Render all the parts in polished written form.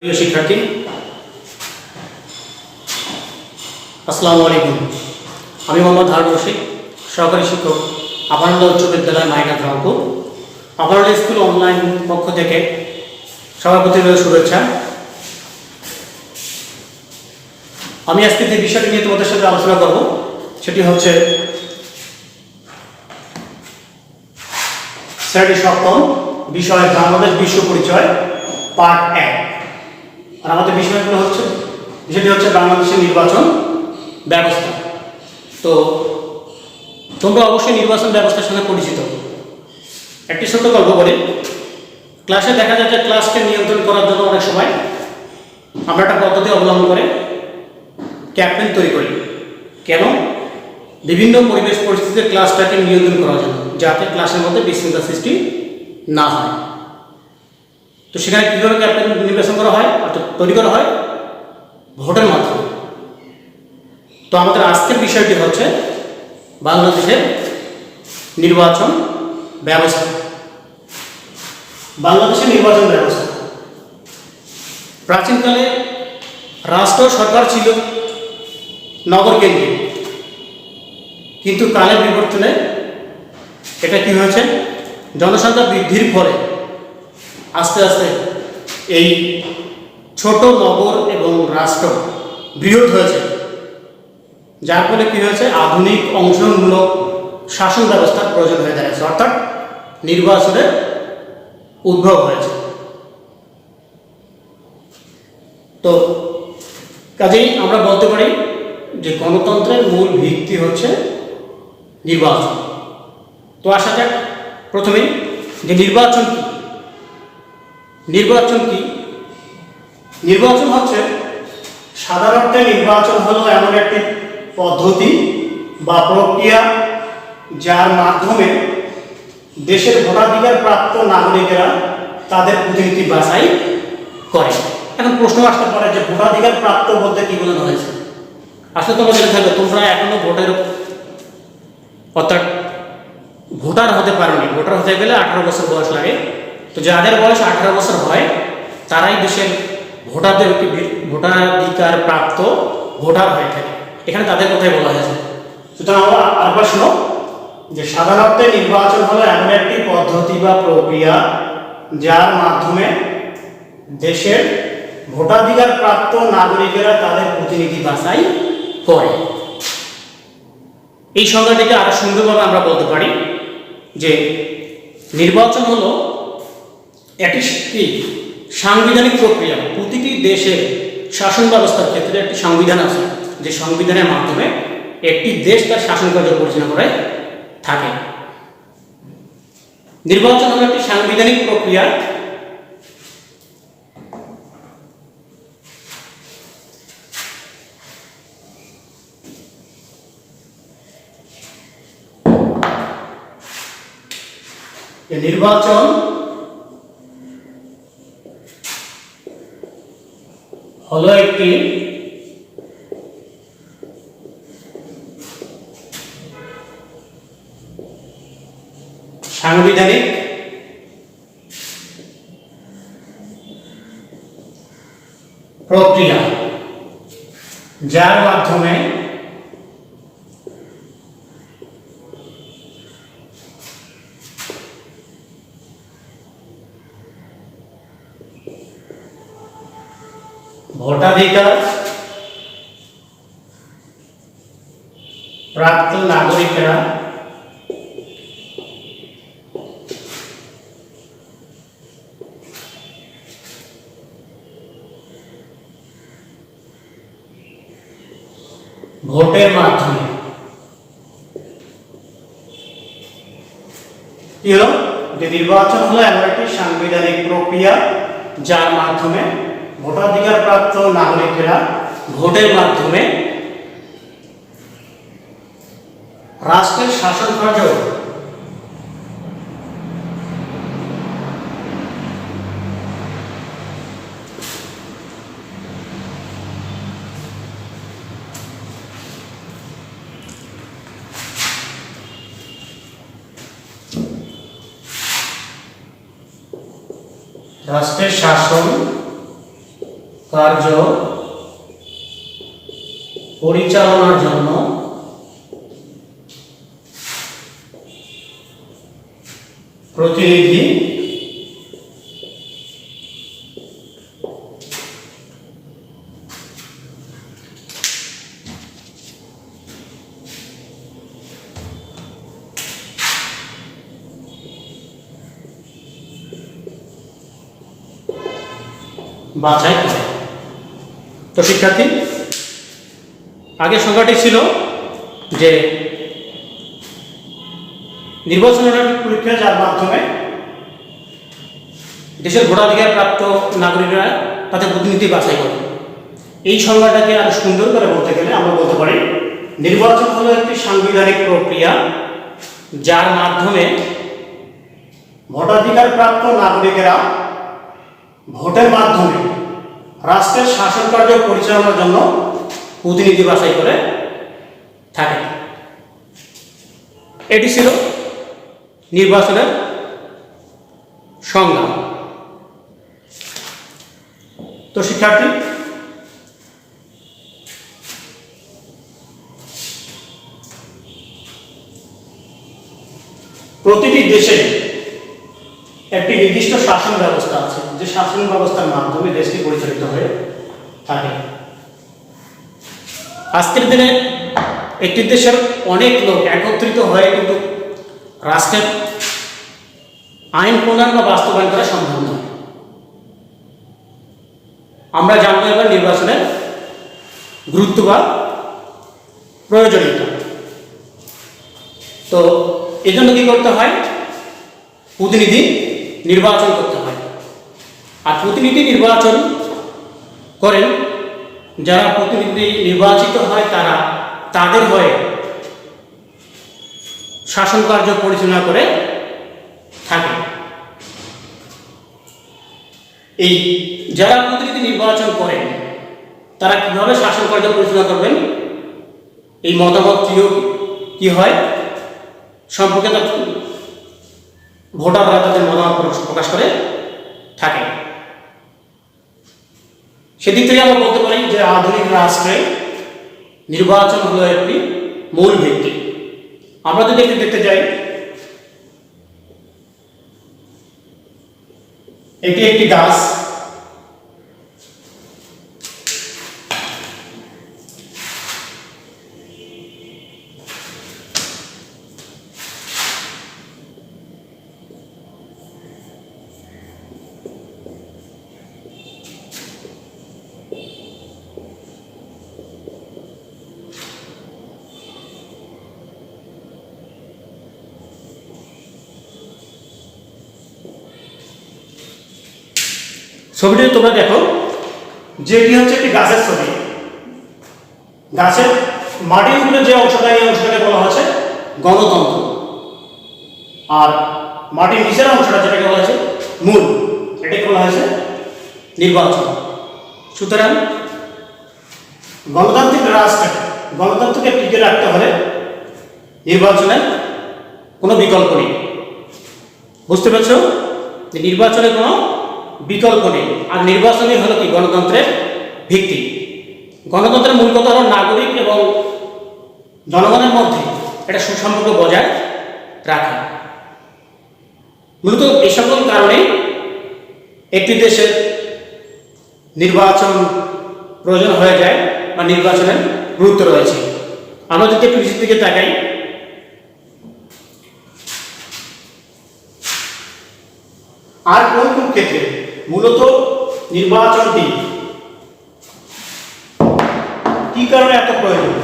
প্রিয় শিক্ষার্থী, আসসালামু আলাইকুম। আমি মোহাম্মদ হারুন রশিদ, সহকারী শিক্ষক, আপানন্দ উচ্চ বিদ্যালয় মাইনাথ রংপুর। আপানন্দ স্কুল অনলাইন পক্ষ থেকে সভাপতির শুভেচ্ছা। আমি আজকে যে বিষয়টি নিয়ে তোমাদের সাথে আলোচনা করব সেটি হচ্ছে শ্রেণী সপ্তম বিষয় বাংলাদেশ বিশ্ব পরিচয় পার্ট 1। আর আমাদের বিষয়গুলো হচ্ছে বাংলাদেশের নির্বাচন ব্যবস্থা। তো তোমরা অবশ্যই নির্বাচন ব্যবস্থার সঙ্গে পরিচিত। একটি ছোট্ট গল্প বলি। ক্লাসে দেখা যায় যে ক্লাসকে নিয়ন্ত্রণ করার জন্য অনেক সময় আমরা একটা পদ্ধতি অবলম্বন করে ক্যাপ্টেন তৈরি করি। কেন? বিভিন্ন পরিবেশ পরিস্থিতিতে ক্লাসটাকে নিয়ন্ত্রণ করার জন্য, যাতে ক্লাসের মধ্যে বিশৃঙ্খলা সৃষ্টি না হয়। তো সেখানে কীভাবে ক্যাপ্টেন নির্বাচন করা হয়, অর্থাৎ তৈরি করা হয়? ভোটের মাধ্যমে। তো আমাদের আজকের বিষয়টি হচ্ছে বাংলাদেশের নির্বাচন ব্যবস্থা। বাংলাদেশের নির্বাচন ব্যবস্থা প্রাচীনকালে রাষ্ট্র সরকার ছিল নগর কেন্দ্রিক, কিন্তু কালের বিবর্তনে এটা কি হয়েছে? জনসংখ্যা বৃদ্ধির ফলে আস্তে আস্তে এই ছোট নগর এবং রাষ্ট্র বৃহৎ হয়েছে, যার ফলে কি হয়েছে? আধুনিক অংশমূলক শাসন ব্যবস্থার প্রয়োজন হয়ে দাঁড়িয়েছে, অর্থাৎ নির্বাচনের উদ্ভব হয়েছে। তো কাজেই আমরা বলতে পারি যে গণতন্ত্রের মূল ভিত্তি হচ্ছে নির্বাচন। তো আসা যাক প্রথমে যে নির্বাচন কি। নির্বাচন হচ্ছে সাধারণত নির্বাচন হলো এমন একটি পদ্ধতি বা প্রক্রিয়া যার মাধ্যমে দেশের ভোটাধিকার প্রাপ্ত নাগরিকেরা তাদের প্রতিনিধি বাছাই করে। এখন প্রশ্ন আসতে পারে যে ভোটাধিকার প্রাপ্ত বলতে কি বোঝানো হয়েছে? আসলে তোমরা জেনে থাকবে, তোমরা এখনো ভোটের অর্থাৎ ভোটার হতে পারোনি। ভোটার হতে গেলে 18 বছর বয়স লাগে। তো যাদের বয়স 18 বছর হয় তারাই দেশের ভোটাধিকার প্রাপ্ত ভোটার হয়ে থাকে। এখানে তাদের কথাই বলা হয়েছে। সুতরাং আমরা আরেকবার শোনো যে সাধারণত নির্বাচন হলো এমন একটি পদ্ধতি বা প্রক্রিয়া যার মাধ্যমে দেশের ভোটাধিকার প্রাপ্ত নাগরিকেরা তাদের প্রতিনিধি বাছাই করে। এই সংজ্ঞাটিকে আরো সুন্দরভাবে আমরা বলতে পারি যে নির্বাচন হলো একটি সাংবিধানিক প্রক্রিয়া। প্রতিটি দেশের শাসন ব্যবস্থার ক্ষেত্রে একটি সংবিধান আছে, যে সংবিধানের মাধ্যমে একটি দেশ তার শাসন কার্য পরিচালনা করে থাকে। নির্বাচন হলো একটি সাংবিধানিক প্রক্রিয়া নির্বাচন হলো একটি সাংবিধানিক প্রক্রিয়া যার মাধ্যমে ভোটাধিকার প্রাপ্ত নাগরিকেরা ভোটের মাধ্যমে কি হলো? যে নির্বাচন হলো এমন একটি সাংবিধানিক প্রক্রিয়া যার মাধ্যমে ভোটাধিকার প্রাপ্ত নাগরিকেরা ভোটের মাধ্যমে রাষ্ট্রের শাসন কার্য রাষ্ট্রের শাসন কার্য পরিচালনার জন্য প্রতিনিধি বাছাই করে। তো শিক্ষার্থী, আগে সংখ্যাটি ছিল যে নির্বাচনের পরীক্ষা যার মাধ্যমে দেশের ভোটাধিকার প্রাপ্ত নাগরিকরা তাদের প্রতিনিধি বাছাই করে। এই সংজ্ঞাটাকে আরো সুন্দর করে বলতে গেলে আমরা বলতে পারি নির্বাচন হলো একটি সাংবিধানিক প্রক্রিয়া যার মাধ্যমে ভোটাধিকার প্রাপ্ত নাগরিকেরা ভোটের মাধ্যমে রাষ্ট্রের শাসন কার্য পরিচালনার জন্য প্রতিনিধি বাছাই করে থাকে। এটি ছিল নির্বাচনের সংজ্ঞা। তো শিক্ষার্থী, প্রতিটি দেশে একটি নির্দিষ্ট শাসন ব্যবস্থা আছে, যে শাসন ব্যবস্থার মাধ্যমে দেশটি পরিচালিত হয়ে থাকে। আজকের দিনে একটি দেশের অনেক লোক একত্রিত হয়ে কিন্তু রাষ্ট্রের আইন প্রণয়ন বা বাস্তবায়ন করা সম্ভব নয়। আমরা জানবো এবার নির্বাচনের গুরুত্ব বা প্রয়োজনীয়তা। তো এই জন্য কি করতে হয়? প্রতিনিধি নির্বাচন করতে হয়। আর প্রতিনিধি নির্বাচন করেন যারা প্রতিনিধি নির্বাচিত হয় তারা তাদের হয়ে শাসন কার্য পরিচালনা করে থাকে। এই যারা প্রতিনিধি নির্বাচন করেন তারা কিভাবে শাসন কার্য পরিচালনা করবেন এই মতামতটিও কি হয় সম্পর্কে ভোটাররা তাদের মতামত প্রকাশ করে থাকে। সেদিক থেকে আমরা বলতে পারি যে আধুনিক রাষ্ট্রে নির্বাচন হলো একটি মূল ভিত্তি। আমরা যদি একটু দেখতে যাই, এটি একটি গাছ। ছবিটি তোমরা দেখো, যেটি হচ্ছে একটি গাছের ছবি। গাছের মাটির উপরে যে অংশটা, এই অংশটাকে বলা হচ্ছে গণতন্ত্র, আর মাটির নিচের অংশটা যেটাকে বলা হয়েছে মূল, এটাকে বলা হয়েছে নির্বাচন। সুতরাং গণতান্ত্রিক রাষ্ট্রে গণতন্ত্রকে টিকে রাখতে হলে নির্বাচনের কোনো বিকল্প নেই। বুঝতে পারছো যে নির্বাচনের কোনো বিকল্প নেই। আর নির্বাচনই হলো কি গণতন্ত্রের ভিত্তি। গণতন্ত্রের মূল কথা হলো নাগরিক এবং জনগণের মধ্যে একটা সুসম্পর্ক বজায় রাখা। মূলত এই সকল কারণে একটি দেশের নির্বাচন প্রয়োজন হয়ে যায় বা নির্বাচনের গুরুত্ব রয়েছে। আমরা যদি একটু নিচের দিকে তাকাই, আর কোন কোন ক্ষেত্রে মূলত নির্বাচনটি কি কারণে এত প্রয়োজন,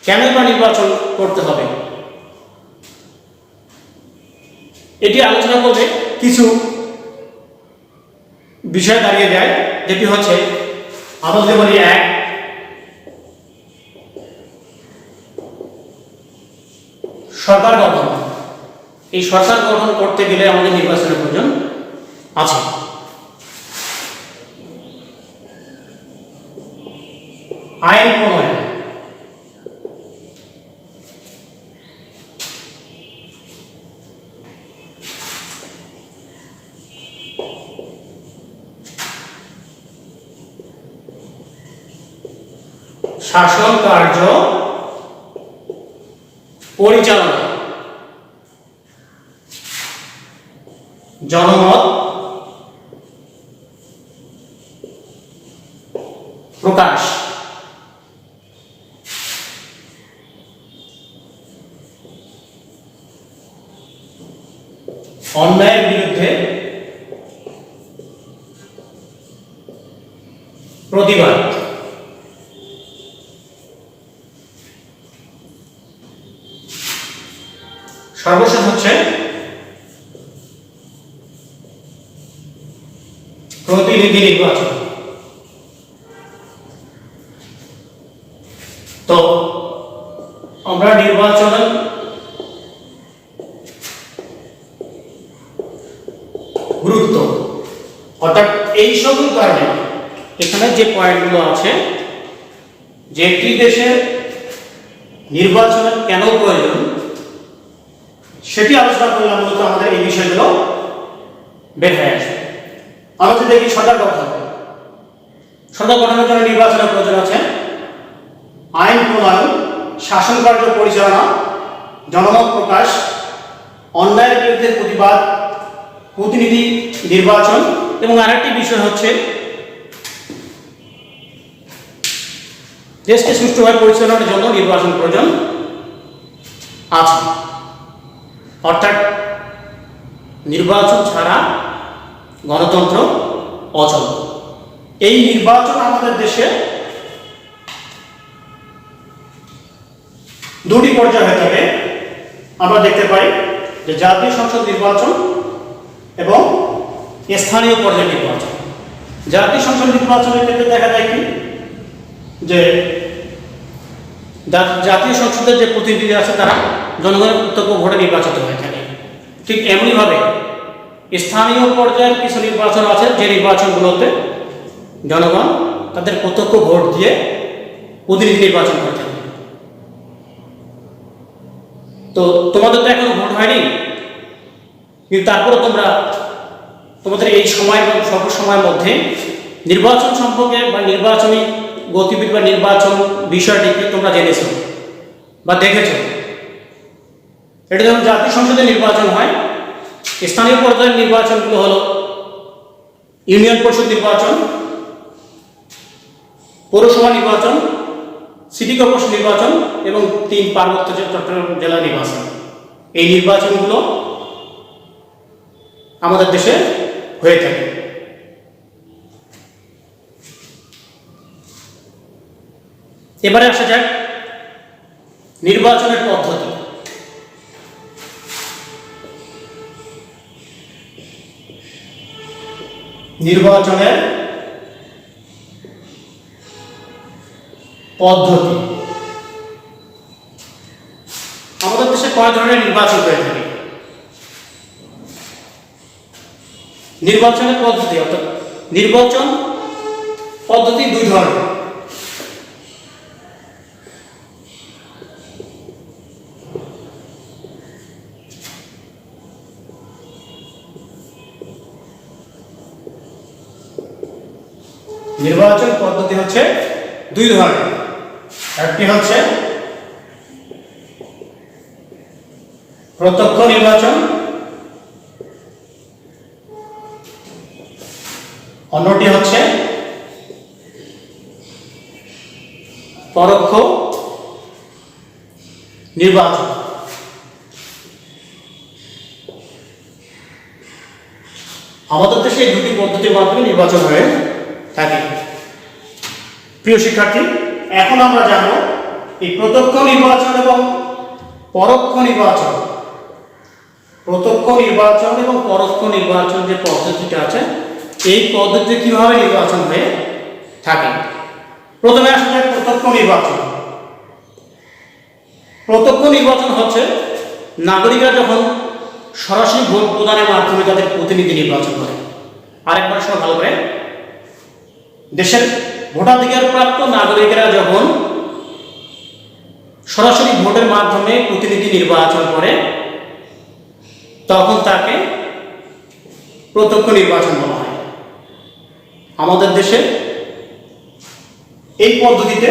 কেন বা নির্বাচন করতে হবে, এটি আলোচনা করলে কিছু বিষয় দাঁড়িয়ে যায়। যেটি হচ্ছে আমরা যদি বলি, এক, সরকার গঠন। এই সরকার গঠন করতে গেলে আমাদের নির্বাচনের প্রয়োজন আছে। আইন প্রণয়ন, শাসন কার্য পরিচালনা, জনমত প্রকাশ, অন্যায়ের বিরুদ্ধে প্রতিবাদ, সর্বশেষ হচ্ছে প্রতিনিধি নির্বাচন। তো আমরা নির্বাচন গুরুত্ব, অর্থাৎ এই সকল কারণে এখানে যে পয়েন্টগুলো আছে যে একটি দেশে নির্বাচনের কেন প্রয়োজন সেটি আলোচনা করলাম। মূলত আমাদের এই বিষয়গুলো বের হয়ে আসবে। আমরা যদি দেখি সরকার গঠন, সরকার গঠনের জন্য নির্বাচনের প্রয়োজন আছে আইন প্রণয়ন, শাসন কার্য পরিচালনা, জনমত প্রকাশ, অন্যায়ের বিরুদ্ধে প্রতিবাদ, প্রতিনিধি নির্বাচন এবং আরেকটি বিষয় হচ্ছে দেশকে সুষ্ঠুভাবে পরিচালনার জন্য নির্বাচন প্রয়োজন আছে। অর্থাৎ নির্বাচন ছাড়া গণতন্ত্র অচল। এই নির্বাচন আমাদের দেশে দুটি পর্যায়ে হয়ে থাকে। আমরা দেখতে পাই যে জাতীয় সংসদ নির্বাচন এবং স্থানীয় পর্যায়ে নির্বাচন। জাতীয় সংসদ নির্বাচনের ক্ষেত্রে দেখা যায় কি যে জাতীয় সংসদের যে প্রতিনিধি আছে তারা জনগণের প্রত্যক্ষ ভোটে নির্বাচিত হয়ে থাকে। ঠিক এমনিভাবে স্থানীয় পর্যায়ের কিছু নির্বাচন আছে যে নির্বাচনগুলোতে জনগণ তাদের প্রত্যক্ষ ভোট দিয়ে প্রতিনিধি নির্বাচন করে থাকে। তো তোমাদের তো এখনো ভোট হয়নি, কিন্তু তারপরে তোমরা তোমাদের এই সময় এবং স্বল্প সময়ের মধ্যে নির্বাচন সম্পর্কে বা নির্বাচনী গতিবিধি বা নির্বাচন বিষয়টিকে তোমরা জেনেছো বা দেখেছো। এটা যখন জাতীয় সংসদে নির্বাচন হয়, স্থানীয় পর্যায়ের নির্বাচনগুলো হলো ইউনিয়ন পরিষদ নির্বাচন, পৌরসভা নির্বাচন, সিটি কর্পোরেশন নির্বাচন এবং 3 পার্বত্য চট্টগ্রাম জেলা নির্বাচন। এই নির্বাচনগুলো আমাদের দেশে হয়ে থাকে। এবারে আসা যাক নির্বাচনের পদ্ধতি। নির্বাচনের পদ্ধতি আমাদের দেশে কয় ধরনের নির্বাচন হয়ে থাকে? নির্বাচনের পদ্ধতি অর্থাৎ নির্বাচন পদ্ধতি 2 ধরনের। নির্বাচন পদ্ধতি হচ্ছে 2 ধরনের। একটি হচ্ছে প্রত্যক্ষ নির্বাচন, অন্যটি হচ্ছে পরোক্ষ নির্বাচন। আমাদের দেশে এই 2টি পদ্ধতির মাধ্যমে নির্বাচন হয়ে থাকে। প্রিয় শিক্ষার্থী, এখন আমরা জানব এই প্রত্যক্ষ নির্বাচন এবং পরোক্ষ নির্বাচন। প্রত্যক্ষ নির্বাচন এবং পরোক্ষ নির্বাচন যে পদ্ধতিটা আছে এই পদ্ধতিতে কিভাবে নির্বাচন হয়ে থাকে। প্রথমে আসা যাক প্রত্যক্ষ নির্বাচন। প্রত্যক্ষ নির্বাচন হচ্ছে নাগরিকরা যখন সরাসরি ভোট প্রদানের মাধ্যমে তাদের প্রতিনিধি নির্বাচন করে। আরেকবার শোনো ভালো করে, দেশের ভোটাধিকার প্রাপ্ত নাগরিকেরা যখন সরাসরি ভোটের মাধ্যমে প্রতিনিধি নির্বাচন করে তখন তাকে প্রত্যক্ষ নির্বাচন বলা হয়। আমাদের দেশে এই পদ্ধতিতে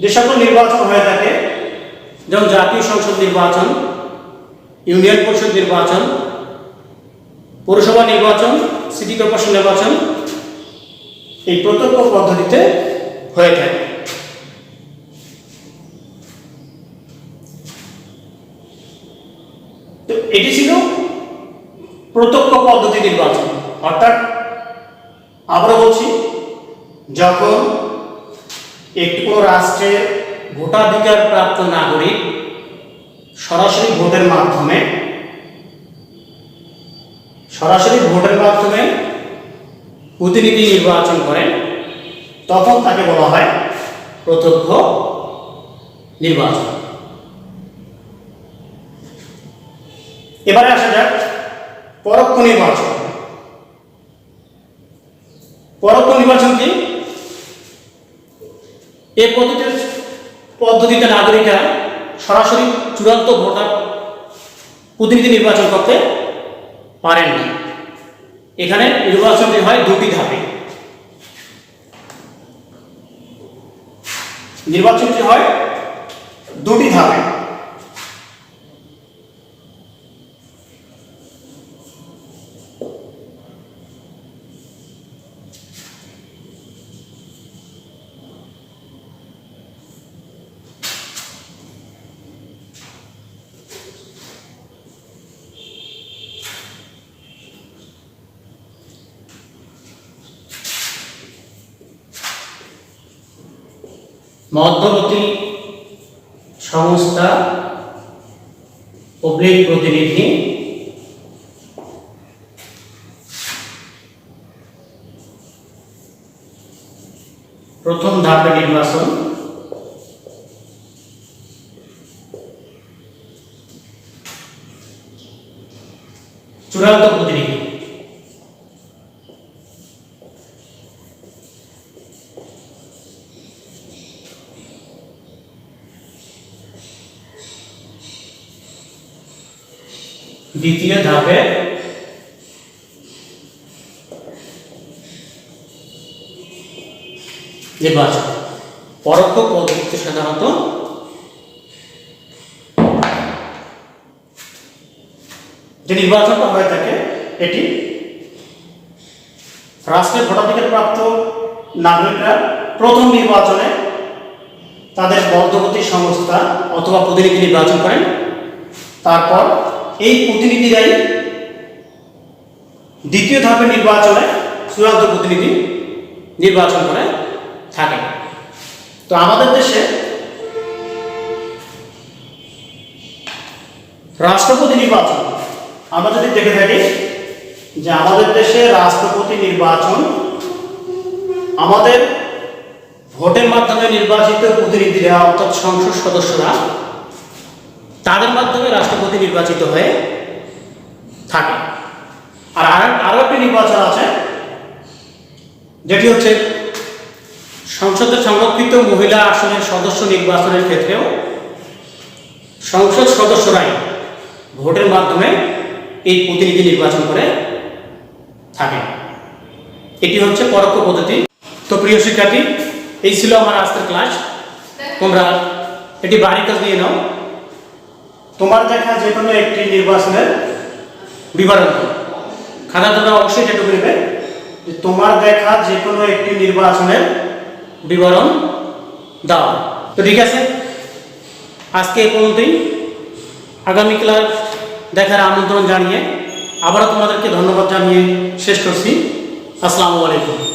যে সকল নির্বাচন হয়ে থাকে, যেমন জাতীয় সংসদ নির্বাচন, ইউনিয়ন পরিষদ নির্বাচন, পৌরসভা নির্বাচন, সিটি কর্পোরেশন নির্বাচন, এই প্রত্যক্ষ পদ্ধতিতে হয়ে থাকে। তো এটি ছিল প্রত্যক্ষ পদ্ধতি নির্বাচন। অর্থাৎ আবারও বলছি, যখন একটি কোনো রাষ্ট্রের ভোটাধিকার প্রাপ্ত নাগরিক সরাসরি ভোটের মাধ্যমে প্রতিনিধি নির্বাচন করেন, তখন তাকে বলা হয় প্রত্যক্ষ নির্বাচন। এবারে আসা যাক পরোক্ষ নির্বাচন। পরোক্ষ নির্বাচন কি? এই পদ্ধতিতে নাগরিকরা সরাসরি চূড়ান্ত ভোটার প্রতিনিধি নির্বাচন করতে পারেন না। এখানে নির্বাচনটি হয় দুটি ধাপে। নির্বাচনটি হয় দুটি ধাপে। মধ্যবর্তী সংস্থা পাবলিক প্রতিনিধি, প্রথম ধাপে নির্বাচন, চূড়ান্ত প্রতিনিধি। দ্বিতীয় ধাপে নির্বাচন। পরোক্ষ পদ্ধতিতে সাধারণত যে নির্বাচনটা হয়ে থাকে, এটি রাষ্ট্রের ভোটাধিকার প্রাপ্ত নাগরিকরা প্রথম নির্বাচনে তাদের মধ্যবর্তী সংস্থা অথবা প্রতিনিধি নির্বাচন করেন। তারপর এই প্রতিনিধিরাই দ্বিতীয় ধাপের নির্বাচনে চূড়ান্ত প্রতিনিধি নির্বাচন করে থাকে। তো আমাদের দেশে রাষ্ট্রপতি নির্বাচন আমরা যদি দেখে থাকি, যে আমাদের দেশে রাষ্ট্রপতি নির্বাচন আমাদের ভোটের মাধ্যমে নির্বাচিত প্রতিনিধিরা, অর্থাৎ সংসদ সদস্যরা, তাদের মাধ্যমে রাষ্ট্রপতি নির্বাচিত হয়ে থাকে। আর আরো একটি নির্বাচন আছে, যেটি হচ্ছে সংসদের সংরক্ষিত মহিলা আসনের সদস্য নির্বাচনের ক্ষেত্রেও সংসদ সদস্যরাই ভোটের মাধ্যমে এই প্রতিনিধি নির্বাচন করে থাকে। এটি হচ্ছে পরোক্ষ পদ্ধতি। তো প্রিয় শিক্ষার্থী, এই ছিল আমার আজকের ক্লাস। তোমরা এটি বাড়ির কাজ নিয়ে নাও। তোমার দেখা যে কোনো একটি নির্বাচনের বিবরণ খাতা তোমরা অবশ্যই যেটুকু নেবে, যে তোমার দেখা যে কোনো একটি নির্বাচনের বিবরণ দাও। তো ঠিক আছে, আজকে এই পর্যন্তই। আগামী ক্লাস দেখার আমন্ত্রণ জানিয়ে আবারও তোমাদেরকে ধন্যবাদ জানিয়ে শেষ করছি। আসসালামু আলাইকুম।